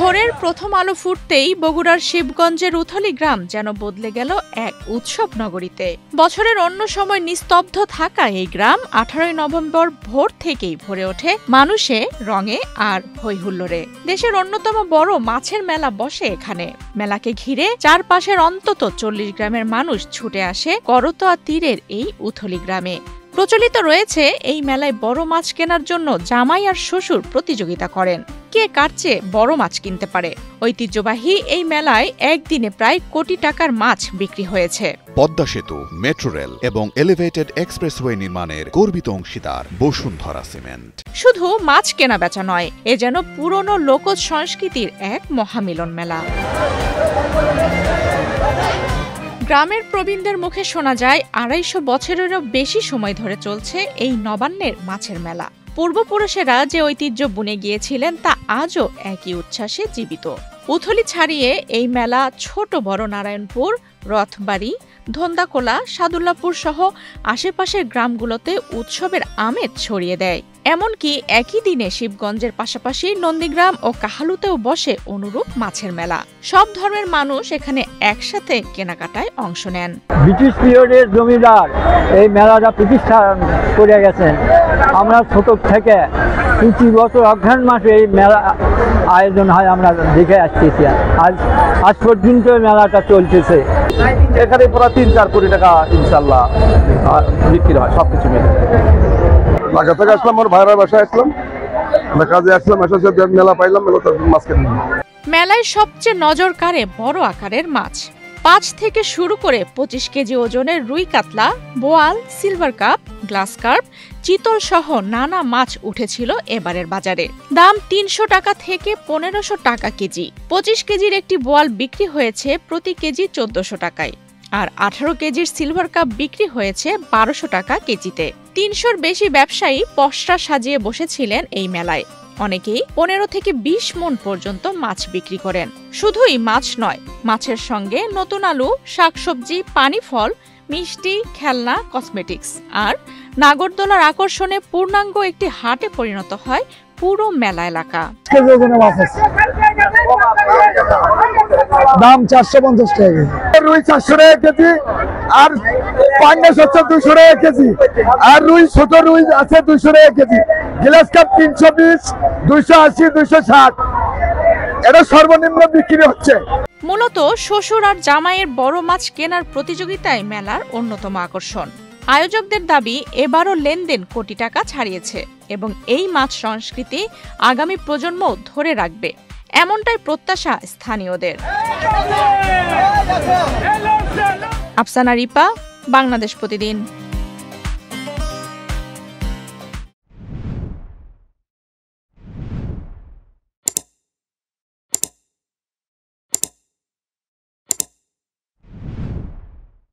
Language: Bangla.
ভোরের প্রথম আলো ফুটতেই বগুড়ার শিবগঞ্জের উথলি গ্রাম যেন বদলে গেল এক উৎসব নগরীতে। বছরের অন্য সময় নিস্তব্ধ থাকা এই গ্রাম 18 নভেম্বর ভোর থেকেই ভরে ওঠে মানুষে, রঙে আর হৈহুল্লোড়ে। দেশের অন্যতম বড় মাছের মেলা বসে এখানে। মেলাকে ঘিরে চারপাশের অন্তত 40 গ্রামের মানুষ ছুটে আসে করতোয়া তীরের এই উথলি গ্রামে। প্রচলিত রয়েছে এই মেলায় বড় মাছ কেনার জন্য জামাই আর শ্বশুর প্রতিযোগিতা করেন, কে কার চেয়ে বড় মাছ কিনতে পারে। ঐতিহ্যবাহী এই মেলায় একদিনে প্রায় কোটি টাকার মাছ বিক্রি হয়েছে। পদ্মা সেতু, মেট্রো রেল এবং এলিভেটেড এক্সপ্রেসওয়ে নির্মাণের গর্বিত অংশীদার বসুন্ধরা সিমেন্ট। শুধু মাছ কেনা বেচা নয়, এ যেন পুরনো লোকজ সংস্কৃতির এক মহামিলন মেলা। গ্রামের প্রবীণদের মুখে শোনা যায় 250 বছরেরও বেশি সময় ধরে চলছে এই নবান্নের মাছের মেলা। পূর্বপুরুষেরা যে ঐতিহ্য বুনে গিয়েছিলেন তা আজও একই উচ্ছ্বাসে জীবিত। উথলি ছাড়িয়ে এই মেলা ছোট বড় নারায়ণপুর, রথবাড়ি, ধন্দাকোলা, সাদুল্লাপুর সহ আশেপাশের গ্রামগুলোতে উৎসবের আমেজ ছড়িয়ে দেয়। এমনকি একই দিনে শিবগঞ্জের পাশাপাশি নন্দীগ্রাম ও কাহালুতেও বসে অনুরূপ মাছের মেলা। সব ধর্মের মানুষ এখানে একসাথে কেনাকাটায় অংশ নেন। ব্রিটিশ পিরিয়ডের জমিদার এই মেলাটা প্রতিষ্ঠা করে গেছেন। আমরা ছোট থেকে প্রতি বছর অঘ্রাণ মাসে এই মেলা আয়োজন হয়, আমরা দেখে আসতেছি। আজ পর্যন্ত মেলাটা চলতেছে। এখানে পুরো 3-4 কোটি টাকা ইনশাল্লাহ বিক্রি হয় সবকিছু মিলে। ঢাকা থেকে আসলাম, আমার ভাইয়ের বাসায় আসলাম, কাজে আসলাম, মেলা পাইলাম, মাছ কিনলাম। মেলায় সবচেয়ে নজর কাড়ে বড় আকারের মাছ। 5 থেকে শুরু করে 25 কেজি ওজনের রুই কাতলা, বোয়াল, সিলভার কাপ, গ্লাস কার্প, চিতল সহ নানা মাছ উঠেছিল এবারের বাজারে। দাম 300 টাকা থেকে 1500 টাকা কেজি। 25 কেজির একটি বোয়াল বিক্রি হয়েছে প্রতি কেজি 1400 টাকায়, আর 18 কেজির সিলভার কাপ বিক্রি হয়েছে 1200 টাকা কেজিতে। 300-র বেশি ব্যবসায়ী পসরা সাজিয়ে বসেছিলেন এই মেলায়। অনেকেই 15 থেকে 20 মণ পর্যন্ত মাছ বিক্রি করেন। শুধুই মাছ নয়, মাছের সঙ্গে নতুন আলু, শাকসবজি, পানি ফল, মিষ্টি, খেলনা, কসমেটিক্স আর নাগরদোলার আকর্ষণে পূর্ণাঙ্গ একটি হাটে পরিণত হয় পুরো মেলা এলাকা। দাম 450 টাকা, রুই 400 টাকা কেজি, আর পাঙ্গাস হচ্ছে 200 টাকা কেজি, আর রুই ছোট রুই আছে 200 টাকা কেজি, গ্লাস কাপ 320, 280, 260, এটা সর্বনিম্ন বিক্রি হচ্ছে। মূলত শ্বশুর আর জামাইয়ের বড় মাছ কেনার প্রতিযোগিতায় মেলার অন্যতম আকর্ষণ। আয়োজকদের দাবি এবারও লেনদেন কোটি টাকা ছাড়িয়েছে এবং এই মাছ সংস্কৃতি আগামী প্রজন্ম ধরে রাখবে, এমনটাই প্রত্যাশা স্থানীয়দের। আফসানা রিপা, বাংলাদেশ প্রতিদিন।